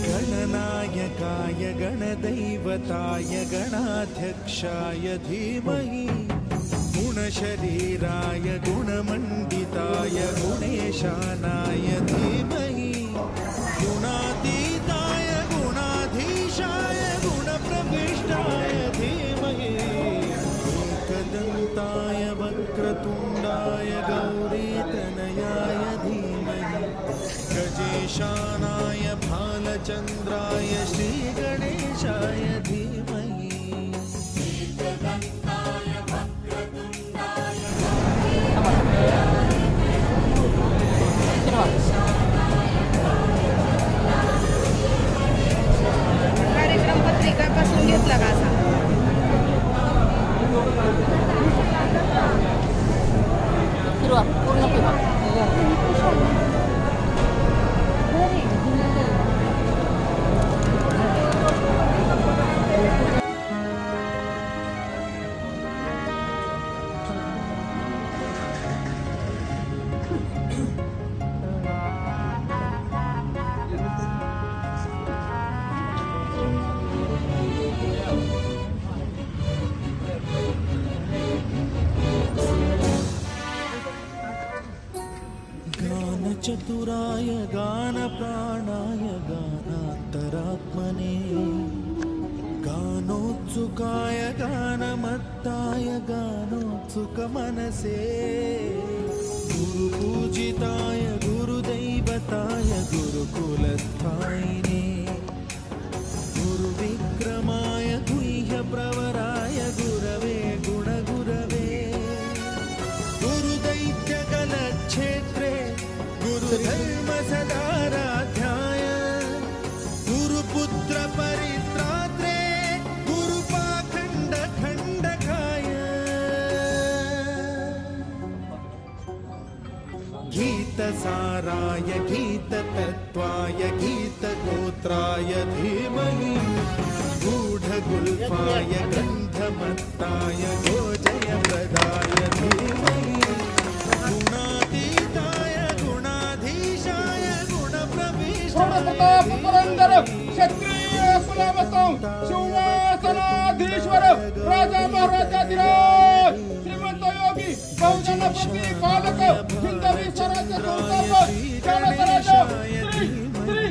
गणनायकाय गणदैवताय गणाध्यक्षाय धीमहि गुणशरीराय गुणमण्डिताय गुणेशानाय धीमहि गुणातीताय गुणाधीशाय गुणप्रविष्टाय धीमहि एकदन्ताय वक्रतुण्डाय गौरीतनयाय धीमहि गजेशानाय भालचन्द्राय श्रीगणेशाय धीमहि कार्यक्रम पत्रिकापासून घेतला का असा पूर्ण चतुराय गानप्राणाय गानान्तरात्मने गानोत्सुकाय गानमत्ताय गानोत्सुकमनसे गुरुपूजिताय गुरुदैवताय गुरुकुलस्थायिने गुरुविक्रमाय गुह्यप्रवराय गुरवे गुणगुरवे गुरुदैत्यकलक्षेत्रे गुरुधर्म सदाराध्याय गुरुपुत्र परित्रात्रे गुरुपाखण्ड खण्डकाय गीतसाराय गीततत्त्वाय गीतगोत्राय धीमहि गूढगुल्फाय गन्धमत्ताय गोजयप्रदाय धीमहि पुरंदर क्षत्रिय कुलवतो सिंहासनाधीश्वर राजा महाराजाधिराज श्रीमंत योगी बहुजन पक्षी पालक हिंदवी स्वराज्य संस्थापक चालकराजा श्री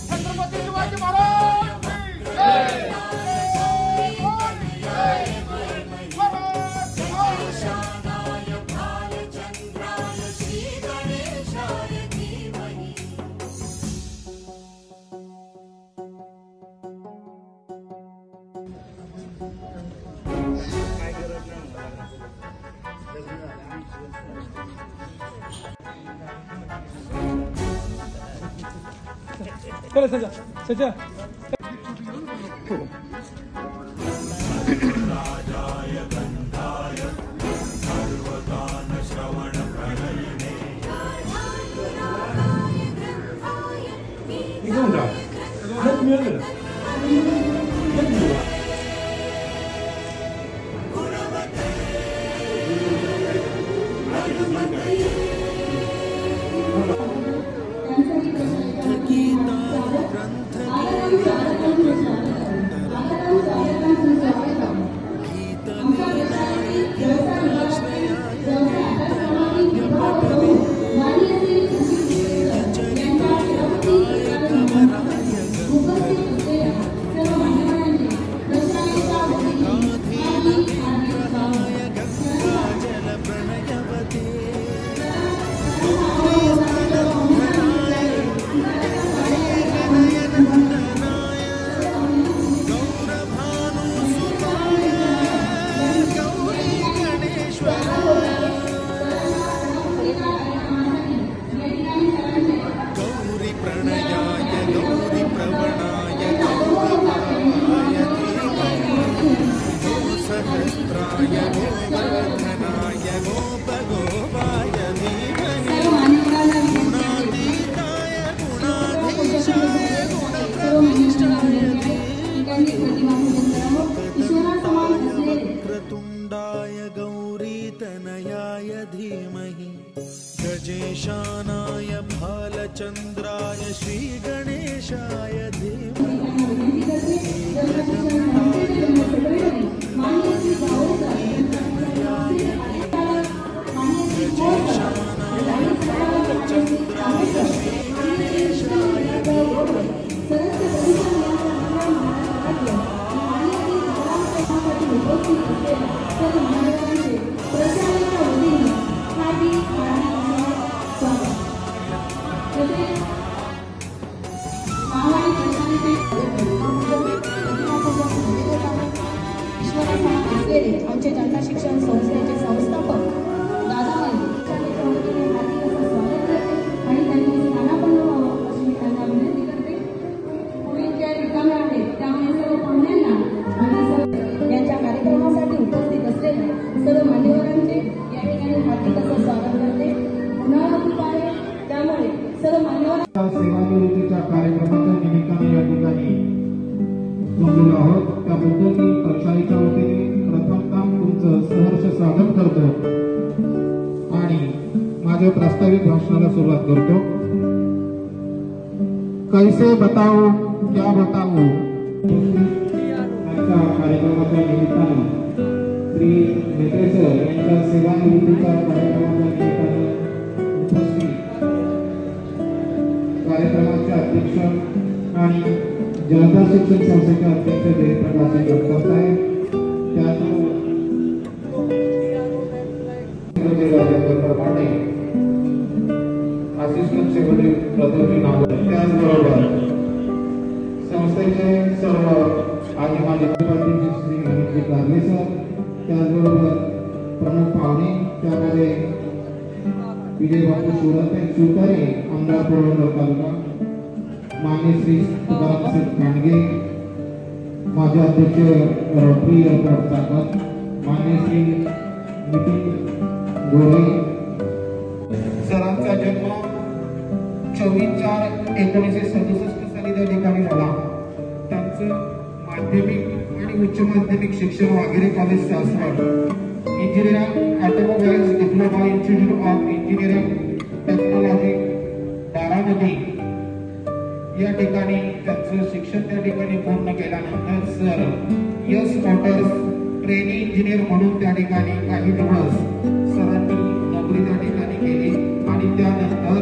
छत्रपती शिवाजी महाराज चलो सजा सजा राजाय गंधाय सर्वगान श्रवण प्रलयने गजेशानाय भालचन्द्राय श्रीगणेशाय धीमहि गजेशानाय भालचन्द्राय श्रीगणेशाय आमचे जनता शिक्षण संस्थेचे संस्थापक दादा आणि त्यांनी स्थानापन्न व्हावं अशी मी त्यांना विनंती करते. पुढील ज्या रिकाम्या आहेत त्यामुळे सर्व पाहुण्यांना आणि सर्व यांच्या कार्यक्रमासाठी उपस्थित असलेल्या सर्व मान्यवरांचे या ठिकाणी हार्दिक असं स्वागत करते. उन्हाळा खूप आहे त्यामुळे सर्व मान्यवरांना सेवानिवृत्तीच्या कार्यक्रमाच्या निमित्ताने या ठिकाणी जमलेलो आहोत. त्याबद्दल मी प्रशालेच्या वतीने प्रथमतः तुमचं सहर्ष स्वागत करतो आणि माझ्या प्रास्ताविक भाषणाला सुरुवात करतो. कैसे बताओ क्या बताओ आजच्या कार्यक्रमाच्या निमित्ताने श्री मेत्रे सर यांच्या सेवानिवृत्तीच्या कार्यक्रमाच्या निमित्ताने उपस्थित कार्यक्रमाचे अध्यक्ष आणि जनता शिक्षण संस्थेचे अध्यक्ष जयप्रकाश जगताप साहेब, त्याचबरोबर असिस्टंट सेक्रेटरी प्रदीप नागोरे, त्याचबरोबर संस्थेचे सर्व आजी माजी उपाध्यक्ष श्री अमितजी कारले सर, त्याचबरोबर प्रमुख पाहुणे त्यामध्ये विजय बापू शिवतारे आमदार पोरबंदर तालुका, मान्य श्री तुकाराम सिंग कांडगे माजी अध्यक्ष रोटरी एअरपोर्ट चाकण, मान्य श्री नितीन गोरे. सरांचा जन्म 24/4/1967 साली त्या ठिकाणी झाला. त्यांचं माध्यमिक आणि उच्च माध्यमिक शिक्षण Waghere college Saswad, engineering automobiles diploma institute of engineering technology Baramati या ठिकाणी त्यांचं शिक्षण त्या ठिकाणी पूर्ण केल्यानंतर sir yes motors training engineer म्हणून त्या ठिकाणी काही दिवस सरांनी नोकरी त्या ठिकाणी केली आणि त्यानंतर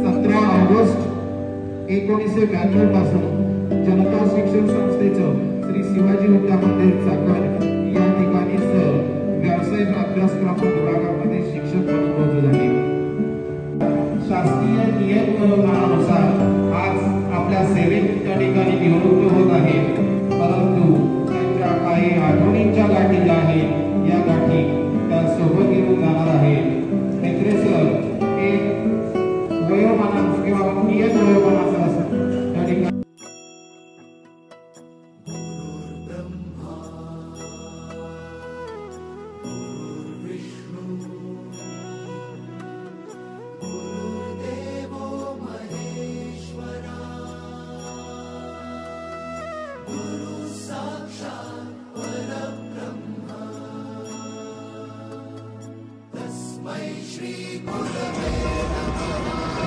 17 ऑगस्ट 1992 पासून जनता शिक्षण संस्थेचं श्री शिवाजी विद्यामंदिर चाकण या ठिकाणी सर व्यावसायिक अभ्यासक्रम विभागामध्ये शिक्षक म्हणून रुजू झाले. शासकीय नियमानुसार आज आपल्या सेवेत त्या ठिकाणी निवृत्त होत आहेत, परंतु त्यांच्या काही आठवणींच्या गाठी ज्या आहेत या गाठी त्या सोबत घेऊन जाणार आहेत. मेत्रे सर एक वयोमानास किंवा नियत वयोमानास त्या ठिकाणी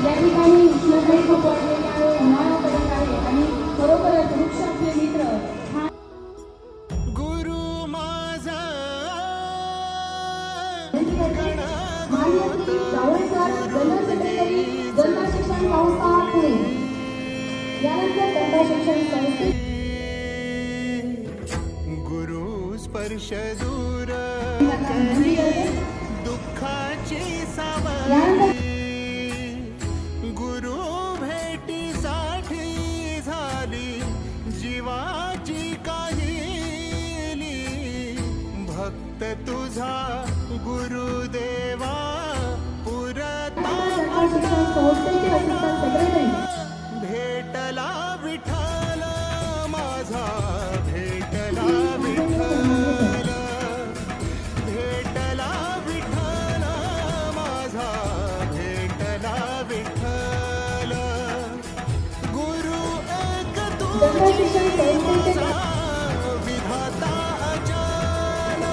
या ठिकाणी उष्णताही खूप वाढलेली आहे, उन्हाळा पडत आहे आणि खरोखरच वृक्ष आपले मित्र हा गुरु माझा मान्य श्री जावळकर जनरल सेक्रेटरी जनता शिक्षण संस्था पुणे, यानंतर जनता शिक्षण संस्थे गुरु स्पर्श दूर दुःखाची सावली, गुरु भेटीसाठी झाली जीवाची काहिली, भक्त तुझा गुरुदेवा पुरता शिक्षण संस्थेचे असिस्टंट सेक्रेटरी भेटला विठ्ठल माझा, भेटला विठ्ठल, भेटला विठ्ठल माझा, भेटला विठ्ठल, गुरु एक जनता शिक्षण संस्थेचे विधाता अचल,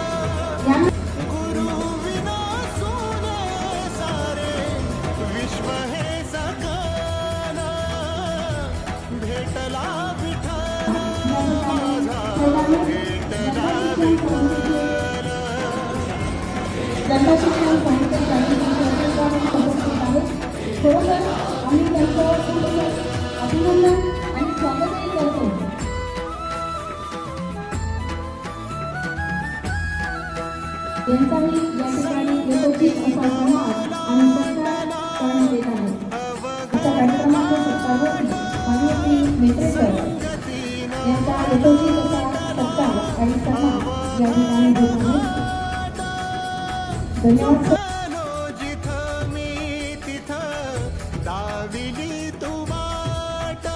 गुरु विना सोने सारे जनता शिक्षण संस्थेसाठी उपस्थित आहेत. खरोखर आम्ही त्यांचं अभिनंदन आणि स्वागतही करतो. यांचाही या ठिकाणी यथोचित असा सन्मान आणि सत्कार करण्यात येत आहे. आजच्या कार्यक्रमाच्या सत्कारावरती माननीय श्री मेत्रे सर यांचा यथोचित असा सत्कार आणि सन्मान या ठिकाणी होत आहे. धन्यवाद सर. जिथं मी तिथं दाविली तू वाट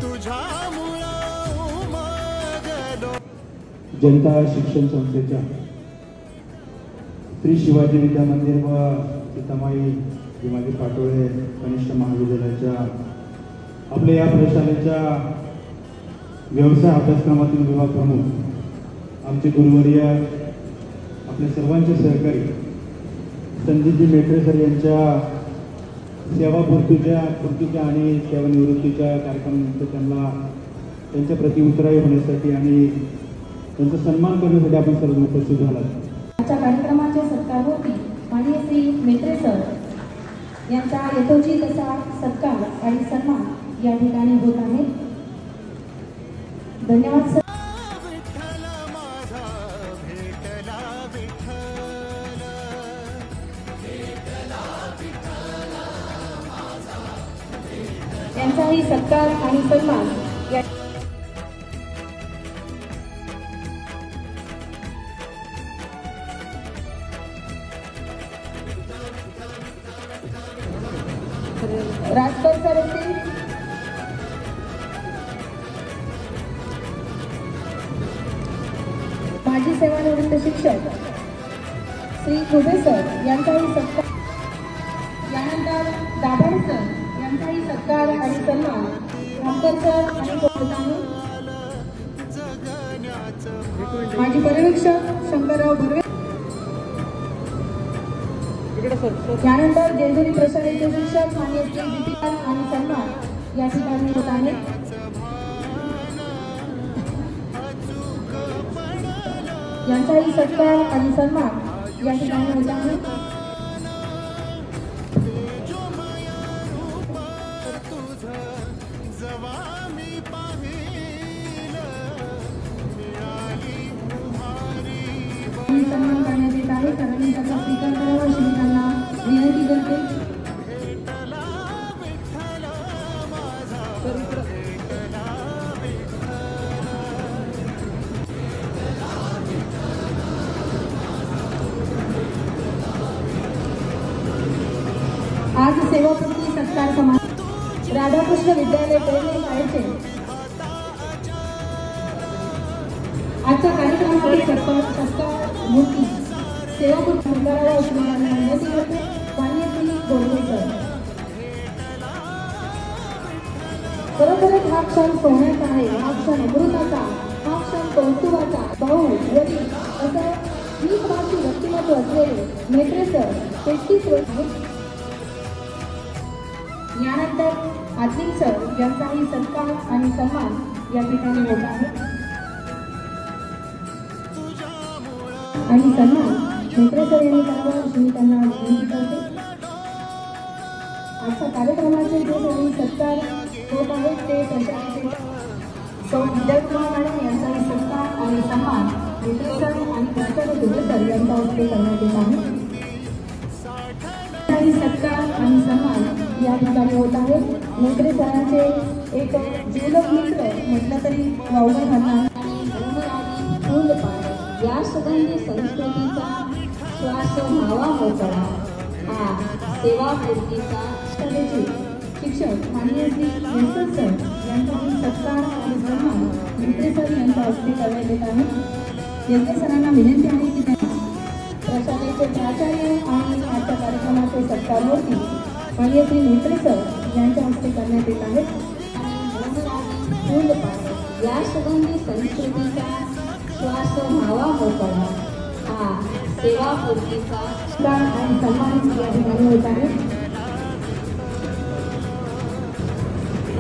तुझ्यामुळं उमगलो. जनता शिक्षण संस्थेच्या श्री शिवाजी विद्या मंदिर व सीतामाई भीमाजी पाटोळे कनिष्ठ महाविद्यालयाच्या आपल्या या प्रशालेच्या व्यवसाय अभ्यासक्रमातील विभाग प्रमुख आमचे गुरुवर्य आपल्या सर्वांचे सहकारी संदीपजी मेत्रे सर यांच्या सेवापूर्तीच्या आणि सेवानिवृत्तीच्या कार्यक्रमानिमित्त त्यांना त्यांच्या प्रति उत्तरायी होण्यासाठी आणि त्यांचा सन्मान करण्यासाठी आपण सर्व उपस्थित झालात. आजच्या कार्यक्रमाच्या सत्कारावरती माननीय श्री मेत्रे सर यांचा यथोचित असा सत्कार आणि सन्मान या ठिकाणी होत आहे. धन्यवाद सर. विठ्ठल माझा भेटला विठ्ठल. यांचाही सत्कार आणि सन्मान या राजकर सर येथील माजी सेवानिवृत्त शिक्षक श्री खुबे सर यांचाही सत्कार. यानंतर दाभाडे सर यांचाही सत्कार आणि सन्मान रामकर सर आणि माजी पर्यवेक्षक शंकरराव भरवे. यानंतर जेजुरी प्रशालेचे शिक्षक माननीय श्री दीपिका आणि सन्मान या ठिकाणी होत आहेत. यांचाही सत्कार आणि सन्मान या ठिकाणी होत आहे. सन्मान करण्यात येत आहे. सर्वांनी त्याचा स्वीकार करावा अशी मी त्यांना विनंती करते. आज सेवापूर्ती सत्कार समाज राधाकृष्ण विद्यालय पेरणे शाळेचे आजच्या कार्यक्रमासाठी सत्कार मूर्ती सेवापूर्ती करावा अशी मला विनंती करते. माननीय श्री गोडके सर. खरोखरच हा क्षण सोन्याचा आहे. हा क्षण अमृताचा, हा क्षण कौतुकाचा. भाऊ वडील असं 20 वर्षी व्यक्तिमत्व असलेले मेत्रे सर 33 वर्ष आहेत. यानंतर आदिल सर यांचाही सत्कार आणि सन्मान या ठिकाणी होत आहे. आणि सन्मान मेत्रे सर यांनी करावा अशी मी त्यांना विनंती करते. आजच्या कार्यक्रमाचे जे काही सत्कार होत आहेत ते प्रशालेचे सौ विद्याकुमार मॅडम यांचाही सत्कार आणि सन्मान मेत्रे सर आणि प्राचार्य दुबे सर यांच्या हस्ते करण्यात येत आहे. सत्कार आणि सन्मान या ठिकाणी होत आहे. मेत्रे सरांचे एक जीवलग मित्र म्हटलं तरी वावगं ठरणार. या सुगंधी संस्कृतीचा श्वास व्हावा मोकळा. हा सेवापूर्तीचा शिक्षक माननीय श्री मेत्रे सर यांचाही सत्कार आणि सन्मान मेत्रे सर यांच्या हस्ते करण्यात येत आहे. मेत्रे सरांना विनंती आहे की त्यांना प्रशालेचे प्राचार्य आणि आजच्या कार्यक्रमाचे सत्कारमूर्ती माननीय श्री मेत्रे सर यांच्या हस्ते करण्यात येत आहेत. या सुगंधी संस्कृतीचा श्वास व्हावा मोकळा. हा सेवापूर्तीचा सत्कार आणि सन्मान या ठिकाणी होत आहे.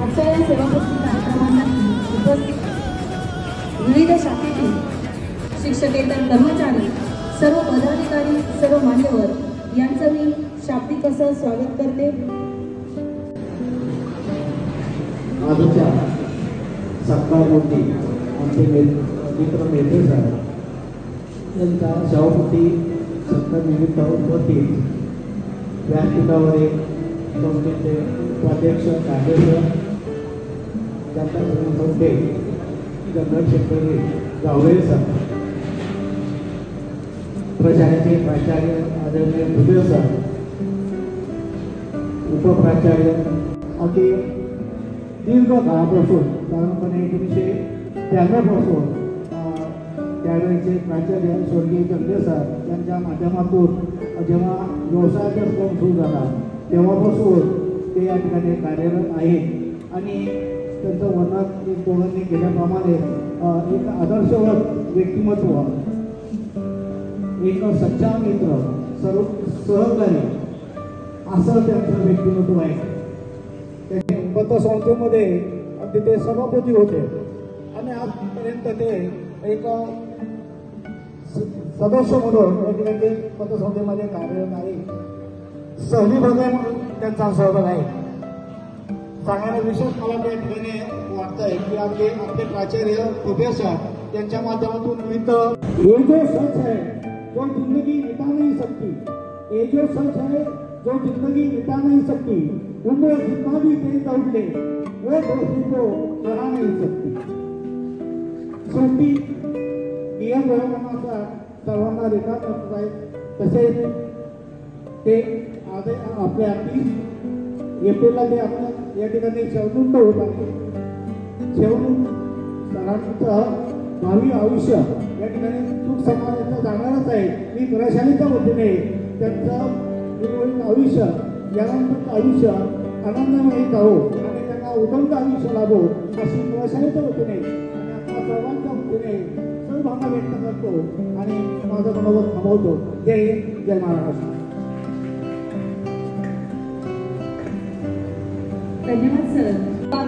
आजच्या या सेवापूर्ती कार्यक्रमांना उपस्थित शिक्षकेतर कर्मचारी, सर्व पदाधिकारी, सर्व मान्यवर यांचं मी शाब्दिक असं स्वागत करते. आजच्या सत्कारावरती आमचे मित्र मेहते साहेब यांचा सभापती सत्कार निमित्त उपस्थित व्यासपीठावर संस्थेचे उपाध्यक्ष कागेश्वर त्यांचा संस्थे जनरल सेक्रेटरी गावळे सर, प्रशालेचे प्राचार्य आदरणीय भुजबळ सर, उपप्राचार्य अति दीर्घ काळापासून साधारणपणे 1993 पासून त्यावेळेचे प्राचार्य स्वर्गीय जगदे सर यांच्या माध्यमातून जेव्हा व्यवसायाचा क्रम सुरू झाला तेव्हापासून ते या ठिकाणी कार्यरत आहेत आणि त्यांचं वर्णन एक दोघांनी केल्याप्रमाणे एक आदर्शवत व्यक्तिमत्व, एक सच्चा मित्र, सर्व सहकारी असं त्यांचं व्यक्तिमत्व आहे. पतसंस्थेमध्ये ते सभापती होते आणि आजपर्यंत ते एक सदस्य म्हणून या पतसंस्थेमध्ये कार्यरत आहे. सहली बघाय म्हणून त्यांचा सहभाग आहे. सांगायला विशेष मला त्या ठिकाणी वाटत आहे की आपले प्राचार्य प्रोफेसर यांच्या माध्यमातून विविध ये जो सच है जो जिंदगी मिटा नहीं सकती, ये जो सच है जो जिंदगी मिटा नहीं सकती, उम्र जितना भी तेज दौड़ ले वो दोस्ती को हरा नहीं सकती. शेवटी नियम व्यवहाराचा सर्वांना रेखा करत आहेत. तसेच ते आज आपल्या 30 एप्रिलला ते आपल्या या ठिकाणी शेवटून होत आहे. शेवटून सरांचं भावी आयुष्य या ठिकाणी सुख समाधानाचं जाणारच आहे. मी प्रशालेच्या वतीने त्यांचं आयुष्य, यानंतर आयुष्य आनंदमय जावो आणि त्यांना उदंड आयुष्य लाभो अशी प्रशालेच्या वतीने आणि आपल्या सर्वांच्या वतीने सर्वांना व्यक्त करतो आणि माझं मनोगत थांबवतो. जय हिंद, जय महाराष्ट्र. धन्यवाद सर.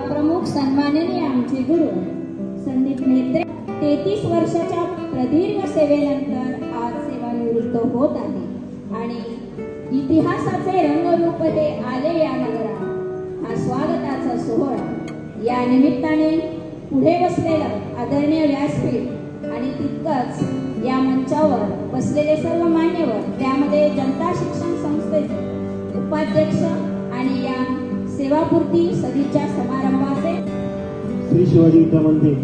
प्रमुख सन्माननीय आमचे गुरु संदीप मेत्रे 33 वर्षाच्या प्रदीर्घ सेवेनंतर आज सेवानिवृत्त होत आहे आणि इतिहासाचे रंगरूप ते आले या नगरा. हा स्वागताचा सोहळा. या निमित्ताने पुढे बसलेलं आदरणीय व्यासपीठ आणि तितकंच या मंचावर बसलेले सर्व मान्यवर, त्यामध्ये जनता शिक्षण संस्थेचे उपाध्यक्ष आणि या सेवापूर्ती सदीच्या समारंभाचे श्री शिवाजी विद्या मंदिर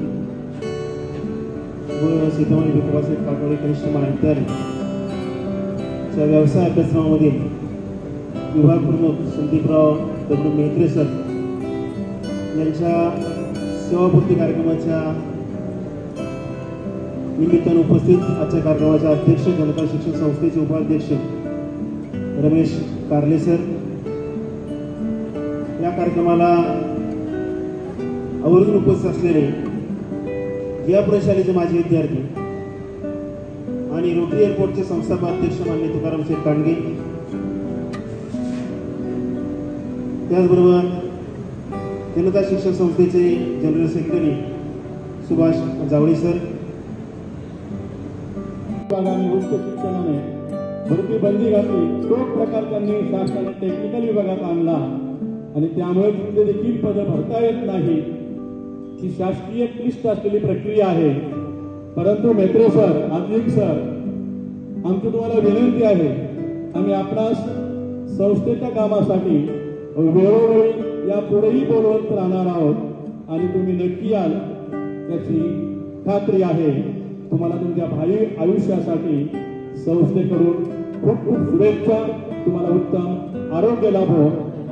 व सीतामणी विकास काकोडे कनिष्ठ महाविद्यालय च्या व्यवसाय अभ्यासक्रमामध्ये विभाग प्रमुख संदीपराव दगडू मेत्रे सर यांच्या सेवापूर्ती कार्यक्रमाच्या निमित्तानं उपस्थित आजच्या कार्यक्रमाचे अध्यक्ष, जनता शिक्षण संस्थेचे उपाध्यक्ष रमेश कारले सर, या कार्यक्रमाला आवर्जून उपस्थित असलेले या प्रशालेचे माजी विद्यार्थी आणि रोटरी एअरपोर्टचे संस्थापक अध्यक्ष मान्य तुकाराम शेठ कांडगे, त्याचबरोबर जनता शिक्षण संस्थेचे general secretary Subhash Jawale sir. विभागाने उच्च शिक्षणाने भरती बंदी घातली तो प्रकार त्यांनी शासनाने टेक्निकल विभागात आणला आणि त्यामुळे तिथे देखील पदं भरता येत नाही. ही शासकीय क्लिष्ट असलेली प्रक्रिया आहे. परंतु मेत्रे सर, आदिक सर, आमची तुम्हाला विनंती आहे, आम्ही आपणास संस्थेच्या कामासाठी वेळोवेळी यापुढेही बोलवत राहणार आहोत आणि तुम्ही नक्की याल याची खात्री आहे. तुम्हाला तुमच्या भावी आयुष्यासाठी संस्थेकडून खूप खूप शुभेच्छा. तुम्हाला उत्तम आरोग्य लाभो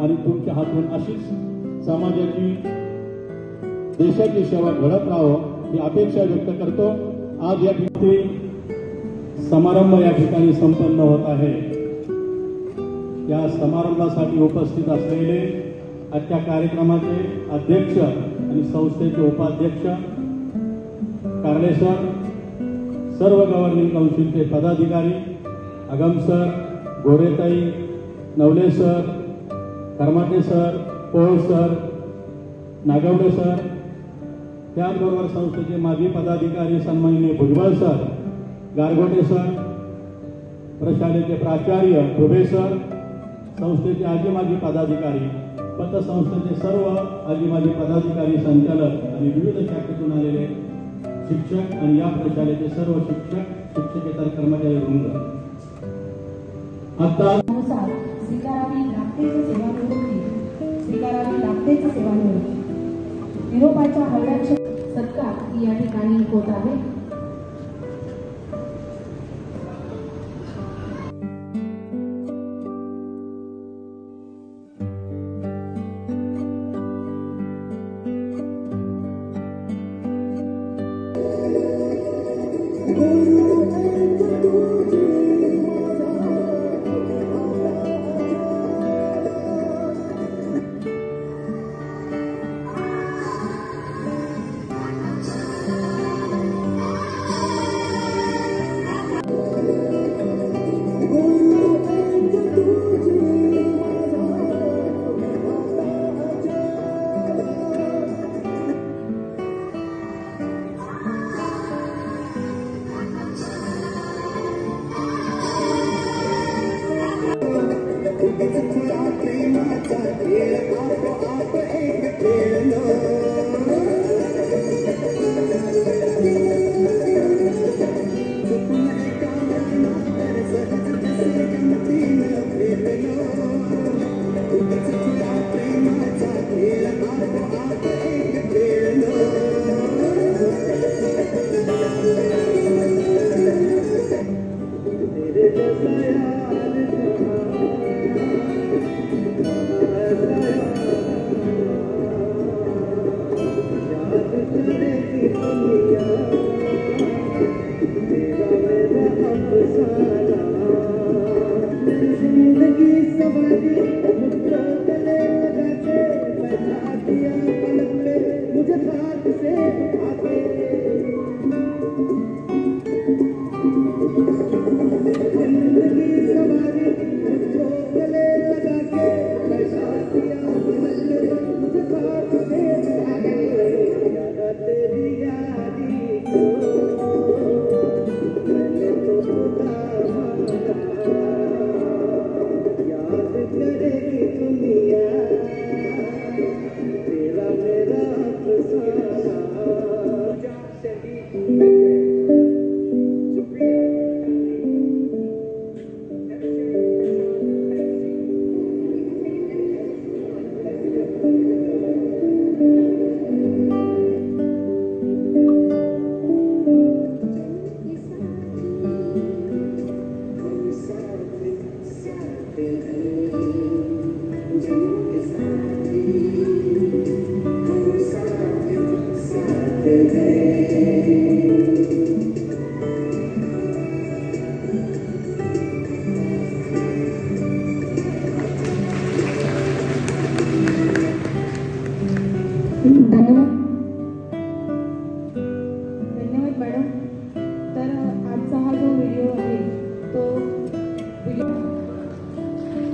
आणि तुमच्या हातून अशीच समाजाची, देशाची सेवा घडत राहो ही अपेक्षा व्यक्त करतो. आज या ठिकाणी समारंभ या ठिकाणी संपन्न होत आहे. या समारंभासाठी उपस्थित असलेले आजच्या कार्यक्रमाचे अध्यक्ष आणि संस्थेचे उपाध्यक्ष कारले सर, सर्व गव्हर्निंग काउन्सिलचे पदाधिकारी, अगम सर, गोरेताई, नवले सर, कर्माटे सर, पोळ सर, नागवडे सर, त्याचबरोबर संस्थेचे माजी पदाधिकारी सन्माननीय भुजबळ सर गारगोटे सर, प्रशालेचे प्राचार्य, प्रोफेसर, संस्थेचे आजी माजी पदाधिकारी, पतसंस्थेचे सर्व आजी माजी पदाधिकारी, संचालक आणि विविध शाखेतून आलेले शिक्षक आणि या प्रशालेचे सर्व शिक्षक, शिक्षकेतर कर्मचारी वृंद, आता स्वीकारावी लागतेच सेवानिवृत्ती निरोपाच्या हळव्याच्या सत्कार या ठिकाणी होत आहे. धन्यवाद मॅडम. तर आजचा हा जो व्हिडिओ आहे तो व्हिडिओ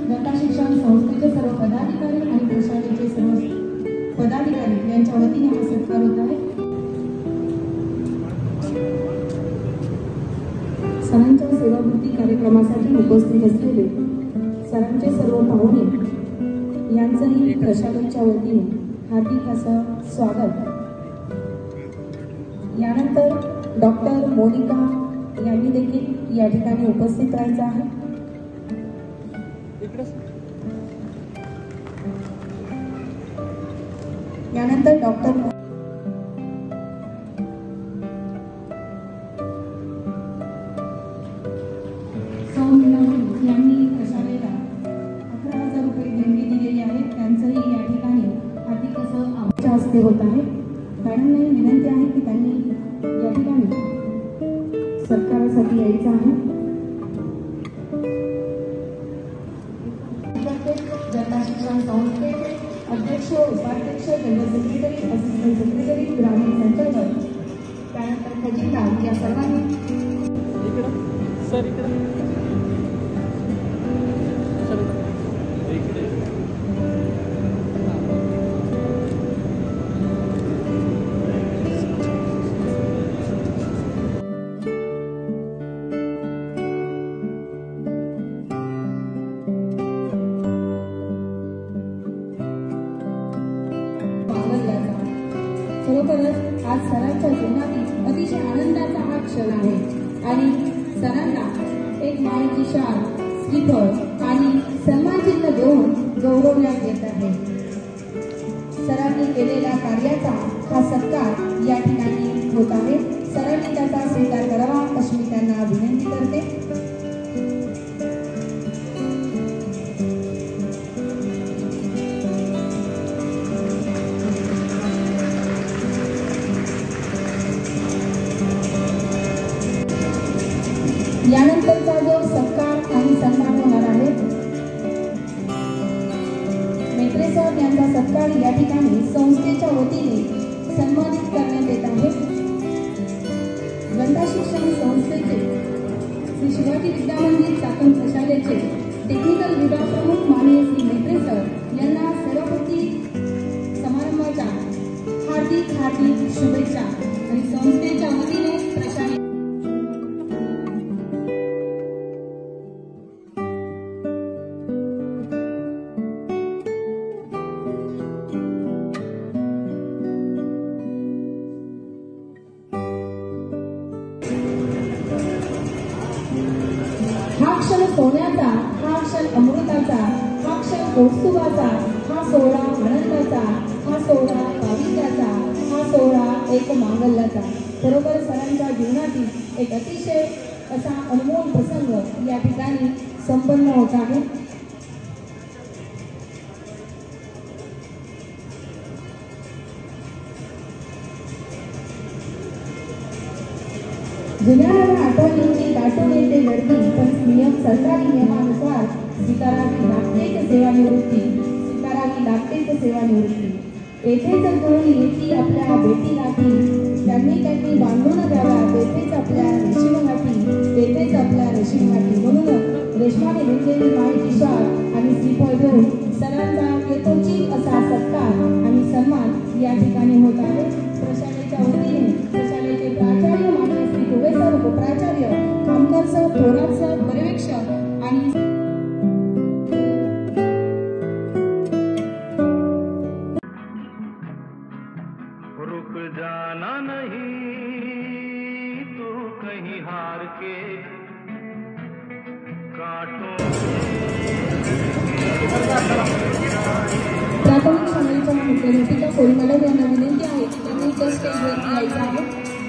जनता शिक्षण संस्थेचे सर्व पदाधिकारी आणि प्रशालेचे सर्व पदाधिकारी यांच्या वतीने हा सत्कार होत आहे. सरांच्या सेवावृत्ती कार्यक्रमासाठी उपस्थित असलेले सरांचे सर्व पाहुणे यांचंही प्रशालेच्या वतीने हार्दिक असं स्वागत. यानंतर डॉक्टर मोनिका यांनी देखील या ठिकाणी उपस्थित राहायचं आहे. यानंतर डॉक्टर यांनी प्रशालेला 11,000 रुपये देणगी दिलेली आहे. त्यांचंही या ठिकाणी हार्दिक असं आमच्या हस्ते होत आहे. मॅडमने विनंती आहे की त्यांनी या ठिकाणी सत्कारासाठी यायचं आहे. जनता शिक्षण संस्थेचे अध्यक्ष, उपाध्यक्ष, जनरल सेक्रेटरी, असिस्टंट सेक्रेटरी, ग्रामीण संचालक, त्यानंतर खजिनदार या सर्वांनी खरोखरच आज सरांच्या जीवनातील अतिशय आनंदाचा हा क्षण आहे आणि सरांना एक मायेची शाल, श्रीफळ आणि सन्मानचिन्ह देऊन गौरवण्यात येत आहे. सरांनी केलेल्या कार्याचा हा सत्कार या ठिकाणी होत आहे. सरांनी त्याचा स्वीकार करावा अशी मी त्यांना विनंती करते. यानंतरचा जो सत्कार आणि सन्मान होणार आहे, मेत्रे सर यांचा सत्कार या ठिकाणी संस्थेच्या वतीने सन्मानित करण्यात येत आहे. गंधा शिक्षण संस्थेचे श्री शिवाजी विद्या मंदिर चाकण प्रशालेचे टेक्निकल विभाग प्रमुख माननीय श्री मेत्रे सर यांना सेवापूर्ती समारंभाच्या हार्दिक शुभेच्छा आणि संस्थेच्या वतीने प्रशाले हा क्षण सोन्याचा, हा क्षण अमृताचा, हा क्षण कौस्तुभाचा, हा सोहळा आनंदाचा, हा सोहळा पावित्र्याचा, हा सोहळा एक मांगल्याचा. खरोखर सरांच्या जीवनातील एक अतिशय असा अनमोल प्रसंग या ठिकाणी संपन्न होत आहे. जुन्या आठवणींची दाटून येते गर्दी, पण नियम सरकारी नियमानुसार स्वीकारावी लागतेच सेवानिवृत्ती, स्वीकारावी लागतेच सेवानिवृत्ती. येथेच जुळून येती आपल्या बेटी गाठी, त्यांनी बांधून द्याव्या तेथेच आपल्या रेशीम गाठी, तेथेच आपल्या रेशीम गाठी. म्हणून रेशमाने विणलेली मायेची शाल आणि श्रीफळ घेऊन सरांचा येतोची असा सत्कार आणि सन्मान या ठिकाणी होत आहे. प्रशालेच्या वतीने प्रशालेचे प्राचार्य माननीय श्री दुबे सर, उपप्राचार्य कामकर सर, थोरात सर, पर्यवेक्षक आणि रुक जाना नहीं तू कहीं हार के कांटों. प्राथमिक शाळेच्या मुख्याध्यापिका कोळी मॅडम यांना विनंती आहे की त्यांनी त्या स्टेजवरती यायचं आहे.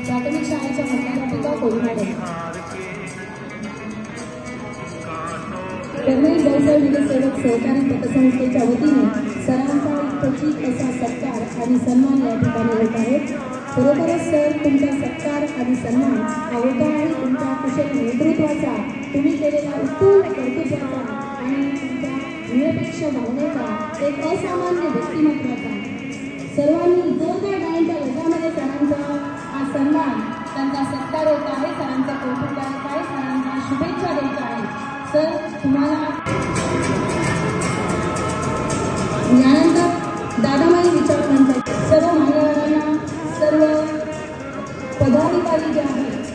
प्राथमिक शाळेच्या मुख्याध्यापिका कोळी मॅडम. कर्नल भाऊसाहेब विले सेवक सहकारी पतसंस्थेच्या वतीने सरांचा खचित असा सत्कार आणि सन्मान या ठिकाणी होत आहे. खरोखरच सर, तुमचा सत्कार आणि सन्मान हा होता आहे तुमच्या कुशल नेतृत्वाचा, तुम्ही केलेल्या उत्तम कर्तृत्वाचा आणि तुमच्या निरपेक्ष भावनेचा, एक असामान्य व्यक्तिमत्वाचा. सर्वांनी जोरदार गाण्यांच्या गजरामध्ये सरांचा हा सन्मान, त्यांचा सत्कार होत आहे. सरांचा कौतुक करत आहे, सरांना शुभेच्छा द्यायच्या आहे. सर, तुम्हाला यानंतर दादामाई विचार मंचाचे सर्व मान्यवरांना, सर्व पदाधिकारी जे आहेत,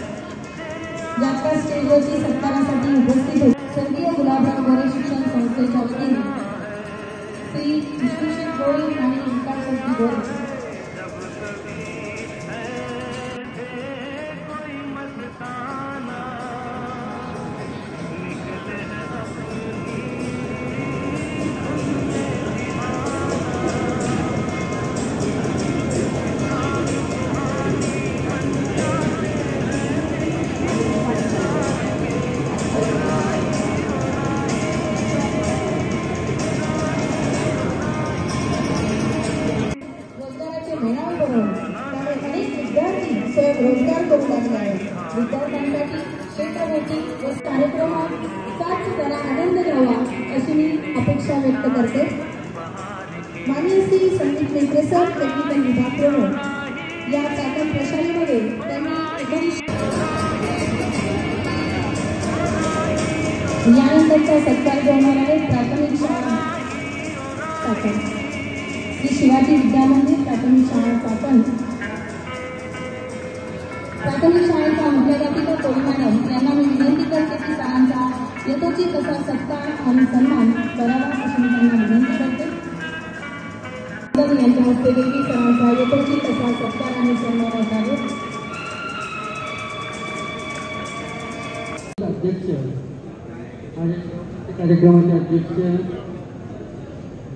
ज्या स्टेजवरती सत्कारासाठी उपस्थित होते, स्वर्गीय गुलाबराव गोरे शिक्षण संस्थेच्या वतीने श्री विष्णुशेठ गोरे आणि विकास गोरे. रोजगार करू लागले आहेत. विद्यार्थ्यांसाठी क्षेत्रभोवती व कार्यक्रमात साथ त्याला आनंद घ्यावा अशी मी अपेक्षा व्यक्त करते. माननीय श्री संदीप मेत्रे सर, टेक्निकल विभाग प्रमुख या चाकण प्रशालेमध्ये त्यांनी यानंतरचा सत्कार घेणार आहे. प्राथमिक शाळा चाकण, श्री शिवाजी विद्या मंदिर प्राथमिक शाळा चाकण. प्राथमिक शाळेच्या मुख्याध्यापिका कोळी मॅडम यांना मी विनंती करते की सरांचा यथोचित असा सत्कार आणि सन्मान करावा अशी मी त्यांना विनंती करते. यांच्या हस्ते देखील सरांचा यथोचित असा सत्कार आणि सन्मान होत आहे. अध्यक्ष आणि कार्यक्रमाचे अध्यक्ष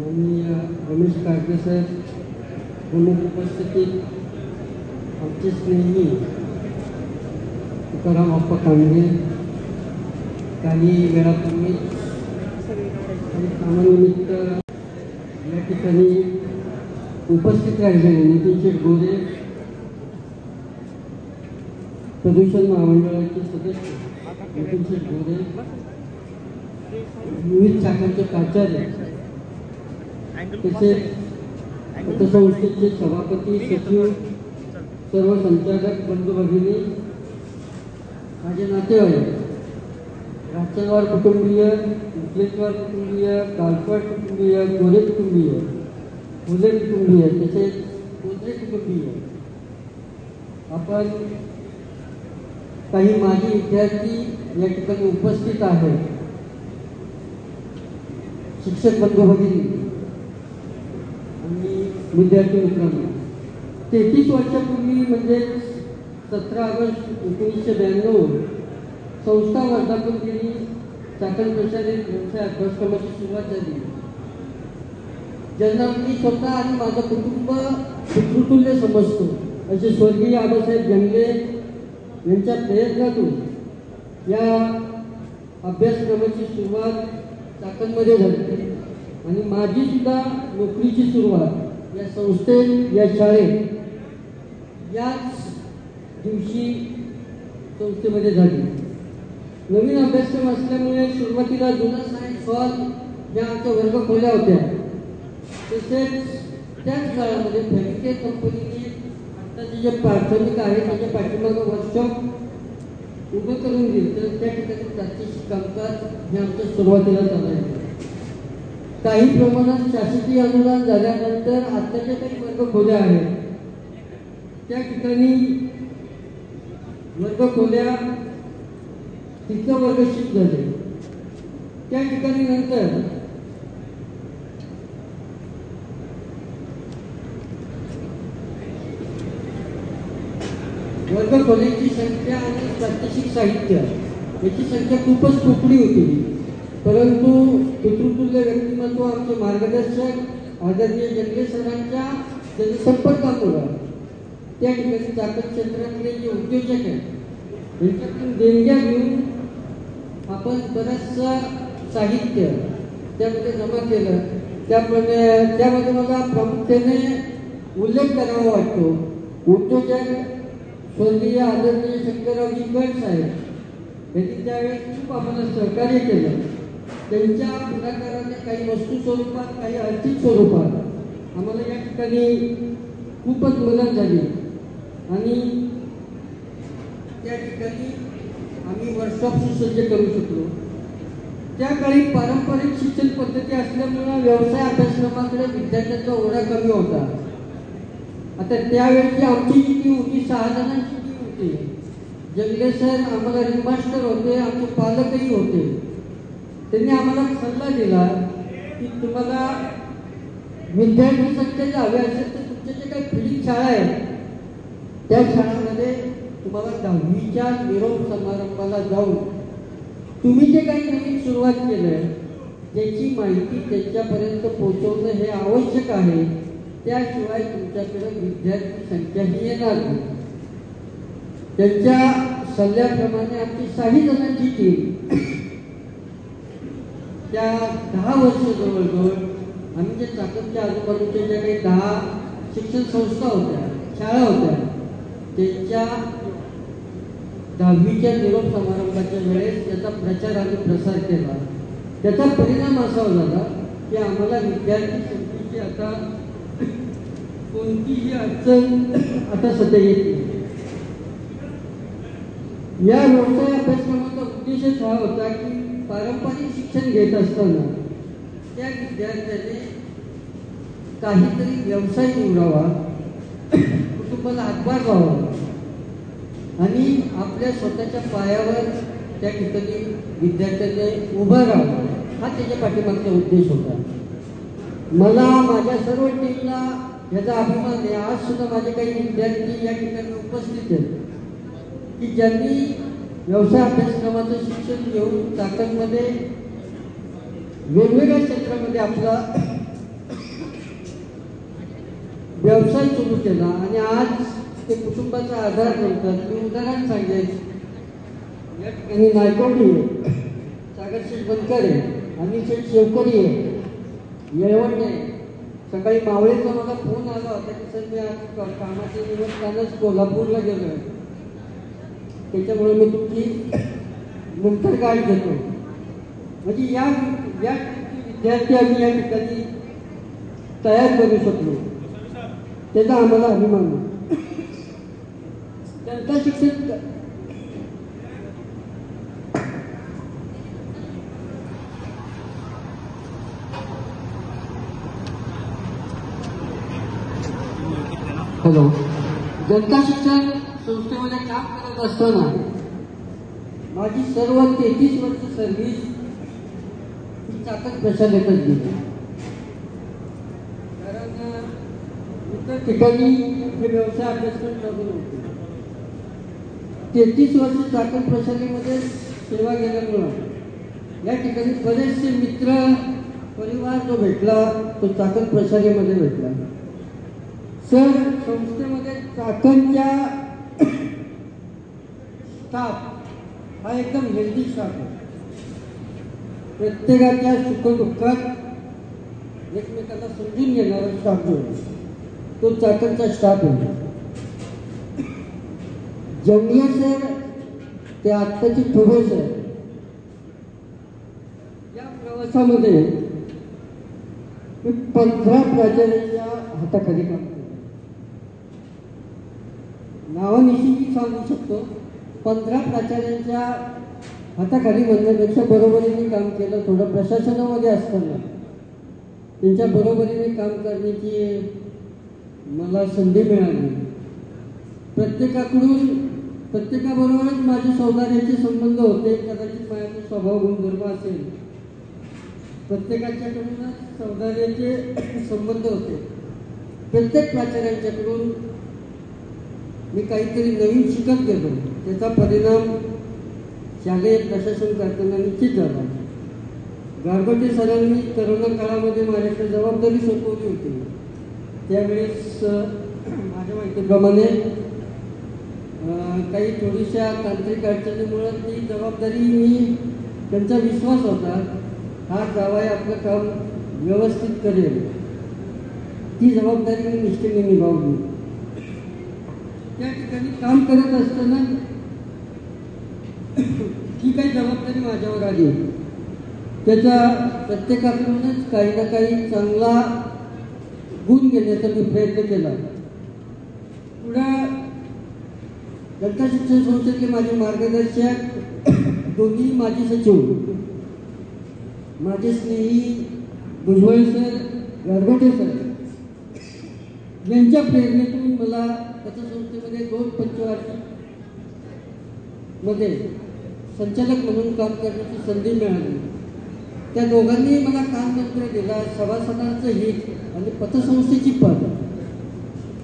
माननीय रमेश कारके सर, प्रमुख उपस्थितीत आमचे स्नेही तुकाराम अप्पा कांबळे, काही वेळापूर्वी आणि कामानिमित्त या ठिकाणी उपस्थित राहिलेले नितीन शेठ गोरे, प्रदूषण महामंडळाचे सदस्य नितीन शेठ गोरे, विविध शाखांचे प्राचार्य, तसेच पतसंस्थेचे सभापती, सचिव, सर्व संचालक बंधू भगिनी, माझे नातेवाईक, राजवार कुटुंबीय, उजलेश्वर कुटुंबीय, गायकवाड कुटुंबीय, गोरे कुटुंबीय, फुले कुटुंबीय, तसेच कोजरे कुटुंबीय, आपण काही माजी विद्यार्थी या ठिकाणी उपस्थित आहेत, शिक्षक बंधू भगिनी आणि विद्यार्थी मित्रांनो, 33 वर्षापूर्वी म्हणजे 17 ऑगस्ट 1992 संस्था वर्धापन दिनी चाकण प्रचारित व्यवसाय अभ्यासक्रमाची सुरुवात झाली. ज्यांना मी स्वतः आणि माझं कुटुंब पितृतुल्य समजतो असे स्वर्गीय आबासाहेब जंगले यांच्या प्रयत्नातून या अभ्यासक्रमाची सुरुवात चाकणमध्ये झाली आणि माझी सुद्धा नोकरीची सुरुवात या संस्थेत, या शाळेत याच दिवशी संस्थेमध्ये झाली. नवीन अभ्यासक्रम असल्यामुळे सुरुवातीला जुना सायन्स हॉल ज्या आमच्या वर्ग खोल्या होत्या, तसेच त्याच काळामध्ये फॅमिके कंपनीने आत्ताचे जे प्राथमिक आहे त्याच्या पाठीमागं वर्कशॉप उभं करून दिलं, तर त्या ठिकाणी प्रात्यक्षिक कामकाज हे आमच्या सुरुवातीला चालायचं. काही प्रमाणात शासकीय अनुदान झाल्यानंतर आत्ताच्या काही वर्ग खोल्या आहेत त्या ठिकाणी वर्ग खोल्या तिथं वर्ग शिफ्ट झाले. त्या ठिकाणी नंतर वर्ग खोल्यांची संख्या आणि प्रात्यक्षिक साहित्य याची संख्या खूपच तुकडी होती, परंतु पितृतुल्य व्यक्तिमत्व आमचे मार्गदर्शक आदरणीय जंगले सरांच्या जनसंपर्कामुळे त्या ठिकाणी चाकण क्षेत्रातले जे उद्योजक आहेत यांच्याकडून देणग्या घेऊन आपण बरंचसं साहित्य त्यामध्ये जमा केलं. त्यामध्ये मला प्रामुख्याने उल्लेख करावा वाटतो. उद्योजक स्वर्गीय आदरणीय शंकररावजी गट साहेब यांनी त्यावेळेस खूप आम्हाला सहकार्य केलं. त्यांच्या पुढाकाराने काही वस्तू स्वरूपात, काही आर्थिक स्वरूपात आम्हाला या ठिकाणी खूपच मदत झाली आणि त्या ठिकाणी आम्ही वर्कशॉप सुसज्ज करू शकलो. त्या काळी पारंपरिक शिक्षण पद्धती असल्यामुळे व्यवसाय अभ्यासक्रमाकडे विद्यार्थ्यांचा ओढा कमी होता. आता त्यावेळची आमची जी टीम होती 6 जणांची टीम होती. जंगले सर आम्हाला रिमास्टर होते, आमचे पालकही होते. त्यांनी आम्हाला सल्ला दिला की तुम्हाला विद्यार्थी संख्या जर हवी असेल तर तुमच्या जे काही फिडिंग शाळा आहेत त्या शाळांमध्ये तुम्हाला 10वीच्या निरोप समारंभाला जाऊन तुम्ही जे काही नवीन सुरुवात केलं त्याची माहिती त्यांच्यापर्यंत पोहोचवणं हे आवश्यक आहे. त्याशिवाय तुमच्याकडे विद्यार्थी संख्याही येणार नाही. त्यांच्या सल्ल्याप्रमाणे आमची 6 जणांची टीम त्या 10 वर्ष जवळजवळ आम्ही जे चाकणच्या आजूबाजूच्या ज्या काही 10 शिक्षण संस्था होत्या, शाळा होत्या, त्यांच्या 10वीच्या निरोप समारंभाच्या वेळेस त्याचा प्रचार आणि प्रसार केला. त्याचा परिणाम असा झाला की आम्हाला विद्यार्थी संख्येची आता कोणतीही अडचण आता सध्या येत नाही. या व्यवसाय अभ्यासक्रमाचा उद्देशच हा होता की पारंपरिक शिक्षण घेत असताना त्या विद्यार्थ्याने काहीतरी व्यवसाय निवडावा, कुटुंबाला हातभार व्हावा आणि आपल्या स्वतःच्या पायावर त्या ठिकाणी विद्यार्थ्याने उभं राहावं, हा त्याच्या पाठीमागचा उद्देश होता. मला माझ्या सर्व टीमला याचा अभिमान आहे. आज सुद्धा माझे काही विद्यार्थी या ठिकाणी उपस्थित आहेत की ज्यांनी व्यवसाय अभ्यासक्रमाचं शिक्षण घेऊन चाकणमध्ये वेगवेगळ्या क्षेत्रामध्ये आपला व्यवसाय सुरू केला आणि आज ते कुटुंबाचा आधार करतात. मी उदाहरण सांगेन, या ठिकाणी नायकवडी आहे, सागरशेठ बनकर आहे, अनिशेठ शेवकरी आहे, येळवंडे आहे. सकाळी मावळेचा मला फोन आला होता की सर मी आज कामाच्या निमित्तानंच कोल्हापूरला गेलो आहे, त्याच्यामुळे मी तुमची नंतर गाडी घेतो. म्हणजे या विद्यार्थी आम्ही या ठिकाणी तयार करू शकलो, त्याचा आम्हाला अभिमान आहे. जनता शिक्षण हॅलो, जनता शिक्षण संस्थेमध्ये काम करत असताना माझी सर्व 33 वर्ष सर्व्हिस ही चाकण प्रशालेतच गेली. कारण इतर ठिकाणी हे व्यवसाय अभ्यासक्रम लागू होते. 33 वर्ष चाकण प्रशालेमध्ये सेवा केल्यामुळं या ठिकाणी बरेचसे मित्र परिवार जो भेटला तो चाकण प्रशालेमध्ये भेटला. सर, संस्थेमध्ये चाकणच्या स्टाफ हा एकदम हेल्दी स्टाफ आहे. प्रत्येकाच्या सुखदुःखात एकमेकांना समजून घेणारा स्टाफ जो आहे तो चाकणचा स्टाफ आहे. जंगले सर ते आत्ताची थोडे सर या प्रवासामध्ये 15 प्राचार्यांच्या हाताखाली काम केलं. नावानिशी सांगू शकतो, 15 प्राचार्यांच्या हाताखाली म्हणण्यापेक्षा बरोबरीने काम केलं. थोडं प्रशासनामध्ये असताना त्यांच्या बरोबरीने काम करण्याची मला संधी मिळाली. प्रत्येकाबरोबरच माझे सौदार्याचे संबंध होते. कदाचित माझ्या स्वभाव गुणधर्म असेल, प्रत्येकाच्याकडूनच सौदार्याचे संबंध होते. प्रत्येक प्राचार्यांच्याकडून मी काहीतरी नवीन शिकत गेलो. त्याचा परिणाम शालेय प्रशासन करताना निश्चित झाला. गारगोटे सरांनी करोना काळामध्ये माझ्याकडे जबाबदारी सोपवली होती. त्यावेळेस माझ्या माहितीप्रमाणे काही थोडीशा तांत्रिक अडचणीमुळे ती जबाबदारी मी त्यांचा विश्वास होता हा जावाई आपलं काम व्यवस्थित करेल, ती जबाबदारी मी निष्ठेने निभावली. त्या ठिकाणी काम करत असताना जी काही जबाबदारी माझ्यावर आली त्याचा प्रत्येकाकडूनच काही ना काही चांगला गुण घेण्याचा मी प्रयत्न केला. पुढं जनता शिक्षण संस्थेतले माझे मार्गदर्शक दोन्ही माजी सचिव, माझे स्नेही भुजबळ सर, गारगोटे सर यांच्या प्रेरणेतून मला पतसंस्थेमध्ये 2 पंचवार्षिक मध्ये संचालक म्हणून काम करण्याची संधी मिळाली. त्या दोघांनी मला कानमंत्र दिला. सभासदांचं हित आणि पतसंस्थेची पद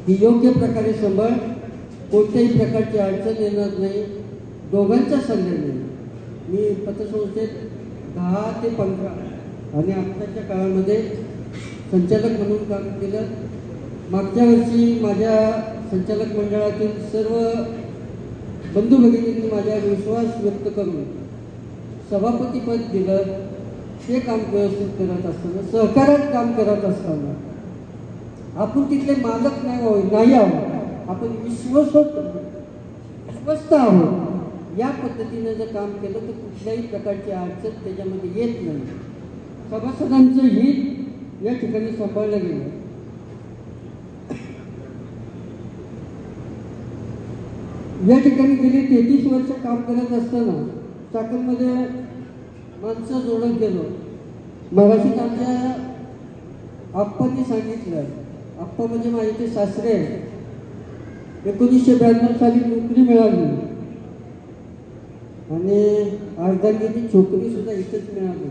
ही योग्य प्रकारे सांभाळ, कोणत्याही प्रकारची अडचण येणार नाही. दोघांच्या सल्ल्याने मी पतसंस्थेत 10 ते 15 आणि आत्ताच्या काळामध्ये संचालक म्हणून काम केलं. मागच्या वर्षी माझ्या संचालक मंडळातील सर्व बंधू भगिनींनी माझ्यावर विश्वास व्यक्त करून सभापतीपद दिलं. ते काम व्यवस्थित करत असताना, सहकार्यात काम करत असताना आपण तिथले मालक नाही आहोत, आपण विश्वस्त आहोत. या पद्धतीने जर काम केलं तर कुठल्याही प्रकारची अडचण त्याच्यामध्ये येत नाही. सभासदांचं हित या ठिकाणी सांभाळलं गेलं. या ठिकाणी गेली 33 वर्ष काम करत असताना चाकणमध्ये माणसं जोडत गेलो. मगाशीच आमच्या आप्पांनी सांगितलं, आप्पा म्हणजे माझे ते सासरे आहे. 1992 साली नोकरी मिळाली आणि अर्धांगिनी छोकरी सुद्धा इथेच मिळाली.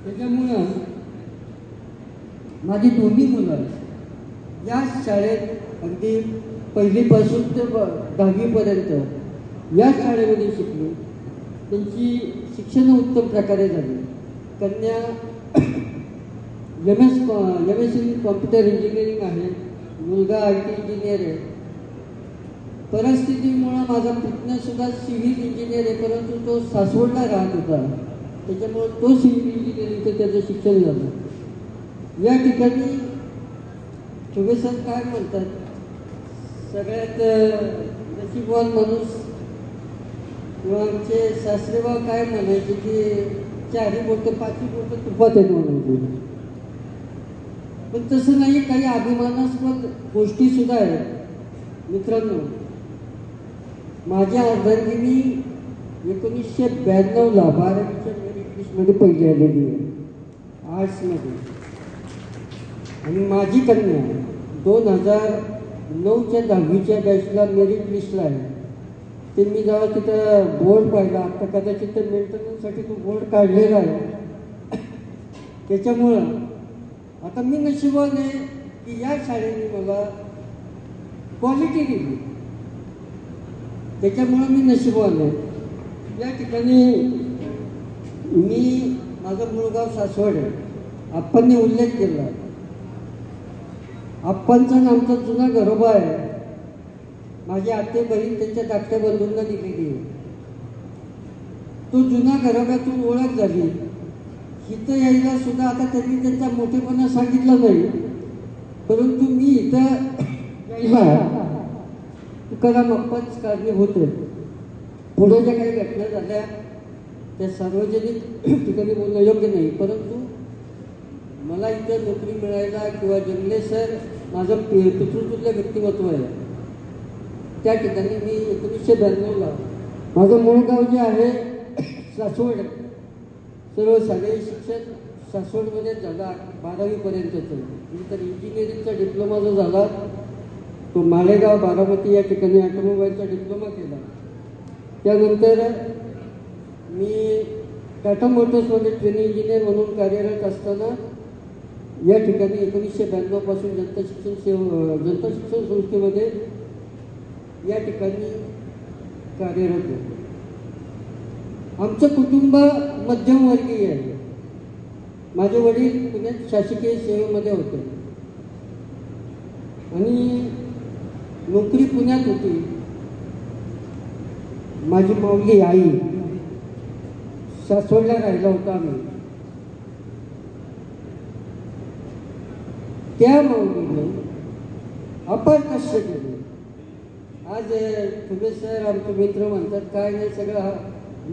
त्याच्यामुळं माझी दोन्ही मुलं या शाळेत अगदी पहिलीपासून ते 10वीपर्यंत या शाळेमध्ये शिकले. त्यांची शिक्षण उत्तम प्रकारे झाली. कन्या एम.एस. इन कॉम्प्युटर इंजिनिअरिंग आहे, मुलगा IT इंजिनियर आहे. परिस्थितीमुळं माझा पुतण्यासुद्धा सिव्हिल इंजिनियर आहे, परंतु तो सासवडला राहत होता, त्याच्यामुळं तो सिव्हिल इंजिनिअरिंगचं त्याचं शिक्षण झालं. या ठिकाणी ठुबे सर काय म्हणतात, सगळ्यात नशीबवान माणूस किंवा आमचे सासरेबा काय म्हणायचे की 4 बोटं 5 बोटं तुपात आहे म्हणायचे. पण तसं नाही, काही अभिमानास्पद गोष्टी सुद्धा आहेत. मित्रांनो, माझ्या अर्धांगिनी 1992ला 12वीच्या मेरिट लिस्टमध्ये पहिली आलेली आहे आर्ट्समध्ये. आणि माझी कन्या 2009च्या 10वीच्या बॅचला मेरिट लिस्टला आहे. ते मी जेव्हा तिथं बोर्ड पाहिला, आता कदाचित ते मेंटेनन्ससाठी तो बोर्ड काढलेला आहे. त्याच्यामुळं आता मी नशिबान आहे की या शाळेने मला क्वालिटी दिली, त्याच्यामुळं मी नशिबान आहे. या ठिकाणी मी माझं मूळगाव सासवड आहे. आप्पांनी उल्लेख केला, आप्पांचा नामचा जुना घरोबा आहे. माझी आते बहीण त्यांच्या धाकट्या बंधूंना दिलेली आहे. तो जुना घरोब्यातून ओळख झाली. इथं यायला सुद्धा आता त्यांनी त्यांचा मोठेपणा सांगितलं नाही, परंतु मी इथं यायला तुकाराम अप्पाच कारणीभूत होते. पुढे ज्या काही घटना झाल्या त्या सार्वजनिक ठिकाणी बोलणं योग्य नाही, परंतु मला इथं नोकरी मिळायला किंवा जंगले सर माझं पितृतुल्य व्यक्तिमत्व आहे. त्या ठिकाणी मी 1992ला माझं मूळ गाव जे आहे सासवड, सर्व शालेय शिक्षण सासवडमध्येच झालं 12वीपर्यंतचं. नंतर इंजिनिअरिंगचा डिप्लोमा जो झाला तो मालेगाव बारामती या ठिकाणी ऑटोमोबाईलचा डिप्लोमा केला. त्यानंतर मी टाटा मोटर्समध्ये ट्रेनिंग इंजिनियर म्हणून कार्यरत असताना या ठिकाणी 1992 पासून जनता शिक्षण संस्थेमध्ये या ठिकाणी कार्यरत होतो. आमचं कुटुंब मध्यमवर्गीय आहे. माझे वडील पुण्यात शासकीय सेवेमध्ये होते आणि नोकरी पुण्यात होती. माझी माऊली आई सासवडला राहिला होता. आम्ही त्या माऊलीने अपार कष्ट केले. आज ठुबे सर आमचे मित्र म्हणतात काय नाही सगळं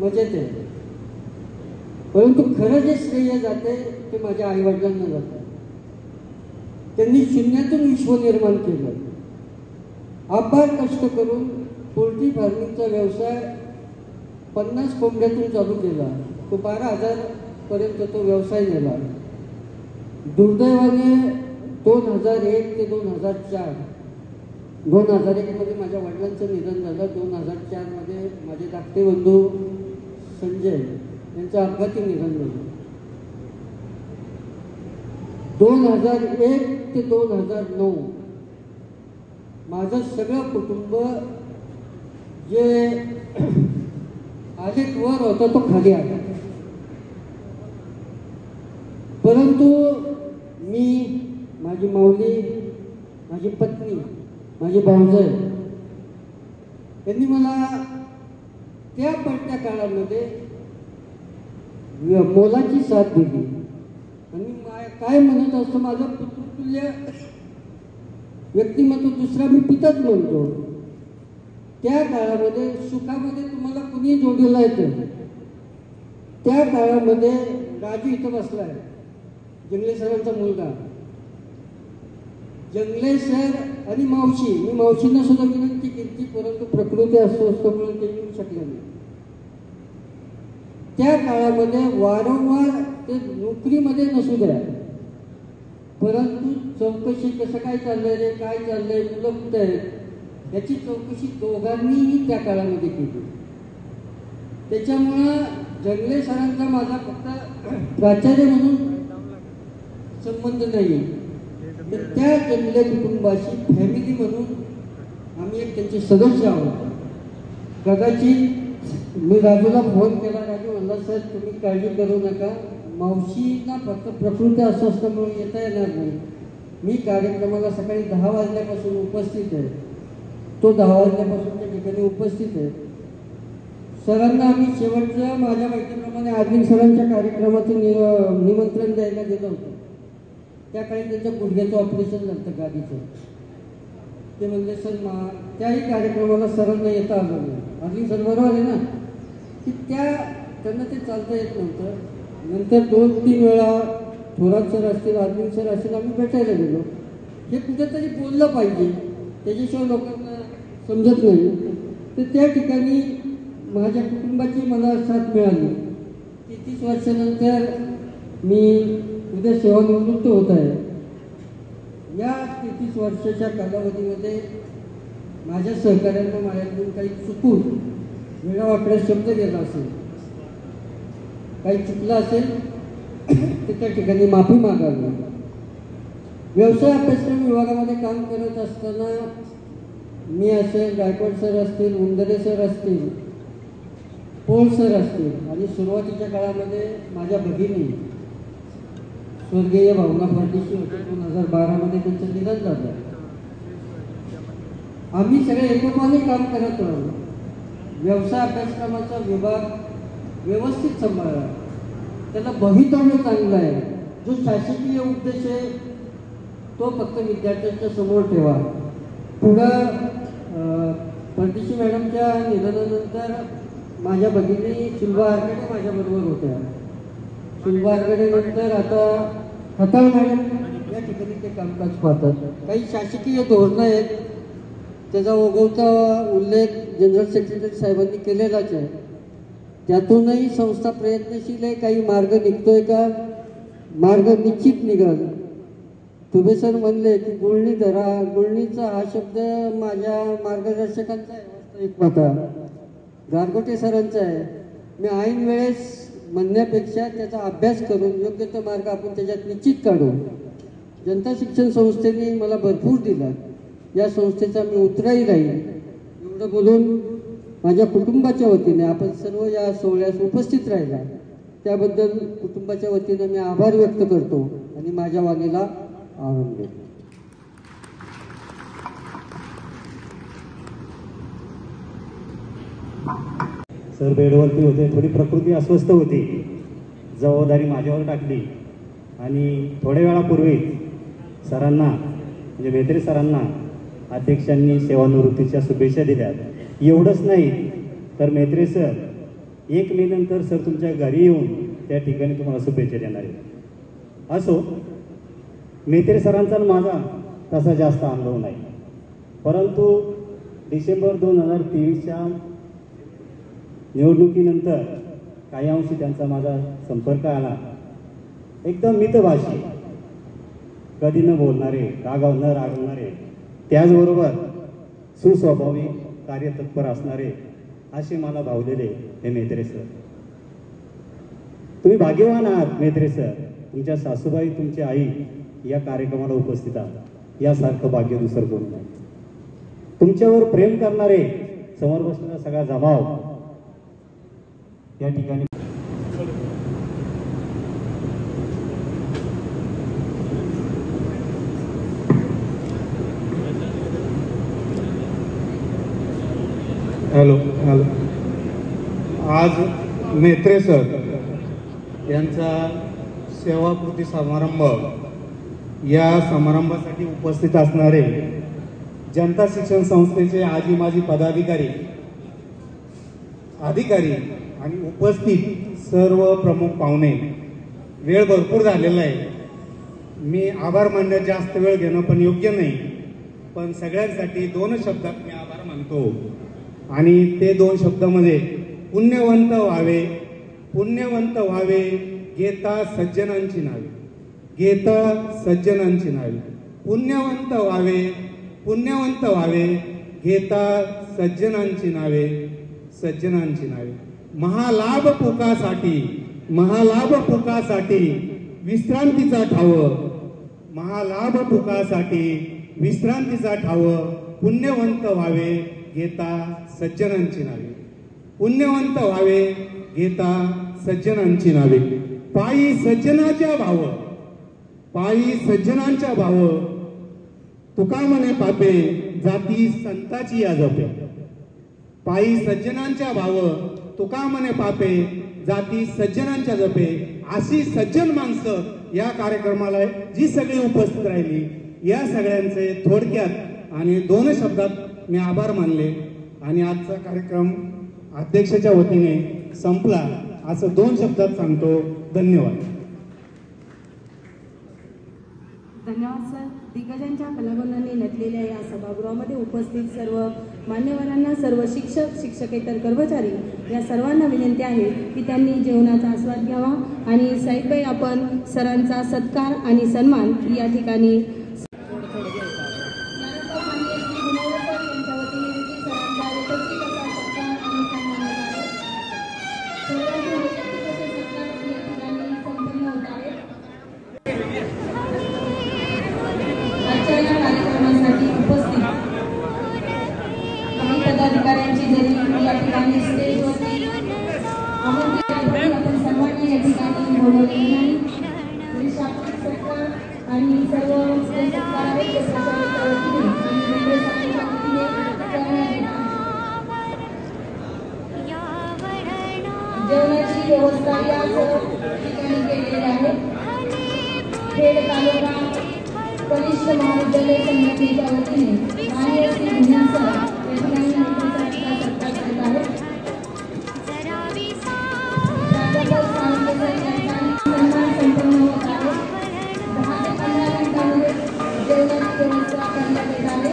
मजेत आहे, परंतु खरं जे श्रेय जाते ते माझ्या आईवडिलांना जातं. त्यांनी शून्यातून विश्व निर्माण केलं. अपार कष्ट करून पोल्ट्री फार्मिंगचा व्यवसाय 50 कोंबड्यातून चालू केला. तो 12,000 पर्यंत तो व्यवसाय नेला. दुर्दैवाने 2001 ते 2004 2001 मध्ये माझ्या वडिलांचं निधन झालं. 2004 मध्ये माझे धाकटे बंधू संजय यांचं अपघाती निधन झालं. 2001 ते 2009 माझं सगळं कुटुंब जे आलेख वर होता तो खाली आला. परंतु मी, माझी माऊली, माझी पत्नी, माझी भावजय यांनी मला त्या पडत्या काळामध्ये मोलाची साथ दिली. आणि काय म्हणत असतो, माझं पुत्रतुल्य व्यक्तिमत्व दुसरा मी पिताच म्हणतो. त्या काळामध्ये सुखामध्ये तुम्हाला कुणी जोडलेलं येतं. त्या काळामध्ये राजू इथं बसलाय, जंगले सरांचा मुलगा. जंगले सर आणि मावशी, मी मावशींना सुद्धा विनंती केली, परंतु प्रकृती अस्वस्थतेमुळे ते येऊ शकले नाही. त्या काळामध्ये वारंवार ते नोकरीमध्ये नसू द्या, परंतु चौकशी कसं काय चाललंय रे, काय चाललंय, मुलं कुठे आहेत याची चौकशी दोघांनीही त्या काळामध्ये केली. त्याच्यामुळं जंगले सरांचा माझा फक्त प्राचार्य म्हणून संबंध नाही. तर त्या जंगले कुटुंबाची फॅमिली म्हणून आम्ही एक त्यांचे सदस्य आहोत. कदाचित मी राजूला फोन केला, राजू म्हणला सर तुम्ही काळजी करू नका, मावशींना फक्त प्रकृती अस्वस्थामुळे येता येणार नाही. मी कार्यक्रमाला सकाळी 10 वाजल्यापासून उपस्थित आहे, तो 10 वाजल्यापासून त्या ठिकाणी उपस्थित आहे. सरांना आम्ही शेवटचं माझ्या माहितीप्रमाणे अरविंद सरांच्या कार्यक्रमाचं निमंत्रण द्यायला दिलं होतं. त्या काळी त्यांच्या गुडघ्याचं ऑपरेशन झालं गाडीचं. ते म्हणले सर त्याही कार्यक्रमाला सरांना येता आलं नाही. अरविंद सर बरोबर आहे ना, की त्यांना ते चालता येत नव्हतं. नंतर 2-3 वेळा थोरात सर असतील, अरविंद सर असतील, आम्ही भेटायला गेलो. हे कुठेतरी बोललं पाहिजे, त्याच्याशिवाय लोकांना समजत नाही. तर त्या ठिकाणी माझ्या कुटुंबाची मला साथ मिळाली. 33 वर्षानंतर मी उद्या सेवानिवृत्त होत आहे. या 33 वर्षाच्या कालावधीमध्ये माझ्या सहकार्यांना माझ्याकडून काही चुकून वेळावाकड्या शब्द गेला असेल, काही चुकलं असेल तर त्या ठिकाणी माफी मागावी. व्यवसाय अभ्यासक्रम विभागामध्ये काम करत असताना मी असेल, गायकवाड सर असतील, उंदरे सर असतील, पोळ सर असतील, आणि सुरुवातीच्या काळामध्ये माझ्या भगिनी स्वर्गीय भावना परदेशी होते. 2012 त्यांचं निधन झालं. आम्ही सगळे एकोपाने काम करत राहू. व्यवसाय अभ्यासक्रमाचा विभाग व्यवस्थित सांभाळला, त्याला भवितव्य चांगलं आहे. जो शासकीय उद्देश आहे तो फक्त विद्यार्थ्यांच्या समोर ठेवा. पुढं परदेशी मॅडमच्या निधनानंतर माझ्या भगिनी शिल्पा आरगडे माझ्याबरोबर होत्या. शिल्पा आरगडे नंतर आता खताळ मॅडम या ठिकाणी ते कामकाज पाहतात. काही शासकीय धोरणं आहेत, त्याचा ओघवता उल्लेख जनरल सेक्रेटरी साहेबांनी केलेलाच आहे. त्यातूनही संस्था प्रयत्नशील आहे. काही मार्ग निघतोय का? मार्ग निश्चित निघाल. तुबे सर म्हणले की गुळणी धरा. गुळणीचा हा शब्द माझ्या मार्गदर्शकांचा आहे, वास्तविक होता गारगोटे सरांचा आहे. मी ऐन वेळेस म्हणण्यापेक्षा त्याचा अभ्यास करून योग्य तो मार्ग आपण त्याच्यात निश्चित काढू. जनता शिक्षण संस्थेने मला भरपूर दिला, या संस्थेचा मी उतराई राहील. एवढं बोलून माझ्या कुटुंबाच्या वतीने आपण सर्व या सोहळ्यास उपस्थित राहिला त्याबद्दल कुटुंबाच्या वतीने मी आभार व्यक्त करतो आणि माझ्या वाणीला आनंद देतो. सर बेडवरती होते, थोडी प्रकृती अस्वस्थ होती. जबाबदारी माझ्यावर टाकली आणि थोड्या वेळापूर्वी सरांना म्हणजे मेत्री सरांना अध्यक्षांनी सेवानिवृत्तीच्या शुभेच्छा दिल्या. एवढंच नाही तर मेत्री सर 1 मे नंतर सर तुमच्या घरी येऊन त्या ठिकाणी तुम्हाला शुभेच्छा देणार आहे. असो, मेत्री सरांचा माझा तसा जास्त अनुभव नाही, परंतु डिसेंबर 2023च्या निवडणुकीनंतर काही अंशी त्यांचा माझा संपर्क आला. एकदम मितभाषी, कधी न बोलणारे, न रागवणारे, त्याचबरोबर सुस्वभावी, कार्यतत्पर असणारे असे मला भावलेले हे मेत्रे सर. तुम्ही भाग्यवान आहात मेत्रे सर, तुमच्या सासूबाई, तुमची आई या कार्यक्रमाला उपस्थित आहात. यासारखं भाग्य दुसरं कोण नाही. तुमच्यावर प्रेम करणारे समोर बसलेला सगळा जमाव या ठिकाणी हॅलो. आज मेत्रे सर यांचा सेवाकृती समारंभ, या समारंभासाठी उपस्थित असणारे जनता शिक्षण संस्थेचे आजी माजी पदाधिकारी, अधिकारी आणि उपस्थित सर्व प्रमुख पाहुणे, वेळ भरपूर झालेला आहे. मी आभार मानण्यात जास्त वेळ घेणं पण योग्य नाही, पण सगळ्यांसाठी 2 शब्दात मी आभार मानतो. आणि ते 2 शब्दामध्ये पुण्यवंत व्हावे, पुण्यवंत व्हावे, घेता सज्जनांची नावे, घेता सज्जनांची नावे, पुण्यवंत व्हावे, पुण्यवंत व्हावे, घेता सज्जनांची नावे, सज्जनांची नावे. महालाभ पुकासाठी, महालाभ पुकासाठी विश्रांतीचा ठाव, महालाभ पुकासाठी विश्रांतीचा ठाव पुण्यवंत व्हावे घेता सज्जनांची नावे. पुण्यवंत व्हावे घेता सज्जनांची नावे. पायी सज्जनाच्या भाव, पायी सज्जनांच्या भाव, तुका म्हणे पापे जाती संताची या जपे. पायी सज्जनांच्या भाव, तुका म्हणे पापे जाती सज्जनांच्या जपे. अशी सज्जन माणसं या कार्यक्रमाला जी सगळी उपस्थित राहिली, या सगळ्यांचे थोडक्यात आणि 2 शब्दात मी आभार मानले आणि आजचा कार्यक्रम अध्यक्षाच्या वतीने संपला असं 2 शब्दात सांगतो. धन्यवाद. धन्यवाद सर. दिग्गजांच्या कलागुणांनी नटलेल्या या सभागृहामध्ये उपस्थित सर्व मान्यवरांना, सर्व शिक्षक, शिक्षकेतर कर्मचारी या सर्वांना विनंती आहे की त्यांनी जेवणाचा आस्वाद घ्यावा. आणि साहेबबाई, आपण सरांचा सत्कार आणि सन्मान या ठिकाणी कार्यक्रमासाठी उपस्थित काही पदाधिकाऱ्यांची जरी या ठिकाणी स्टेजवरती आपण सर्वांनी या ठिकाणी बोलवले नाही. शाब्दिक सत्कार आणि सर्व सत्कार आहेत ते प्रशासनाच्या वतीने आणि रेल्वे शाखेच्या वतीने करण्यात येणार. जेवणाची व्यवस्था या सर्व ठिकाणी केलेली आहे. खेड तालुका कनिष्ठ महाविद्यालय संघटनेच्या वतीने माननीय श्री भूषण सर या ठिकाणी सत्कार करत आहेत. प्राध्यापक साळुंखे सर या ठिकाणी सन्मान संपन्न होत आहे. 10 ते 15 मिनिटांमध्ये जेवणाची व्यवस्था करण्यात येत आहे.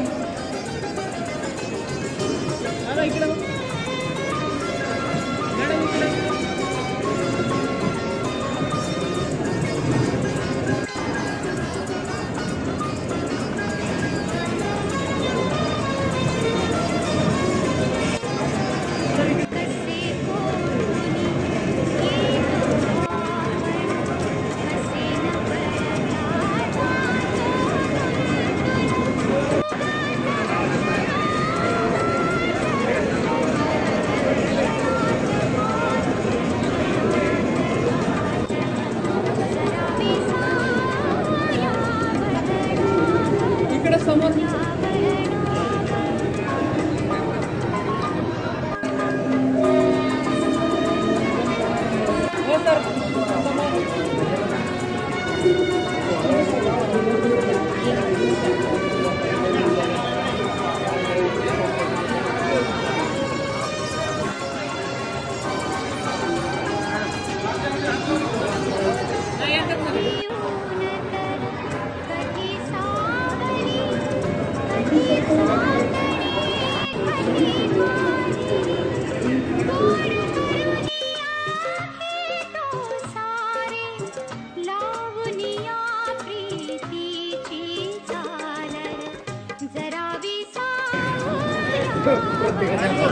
प्रत्येकाच्या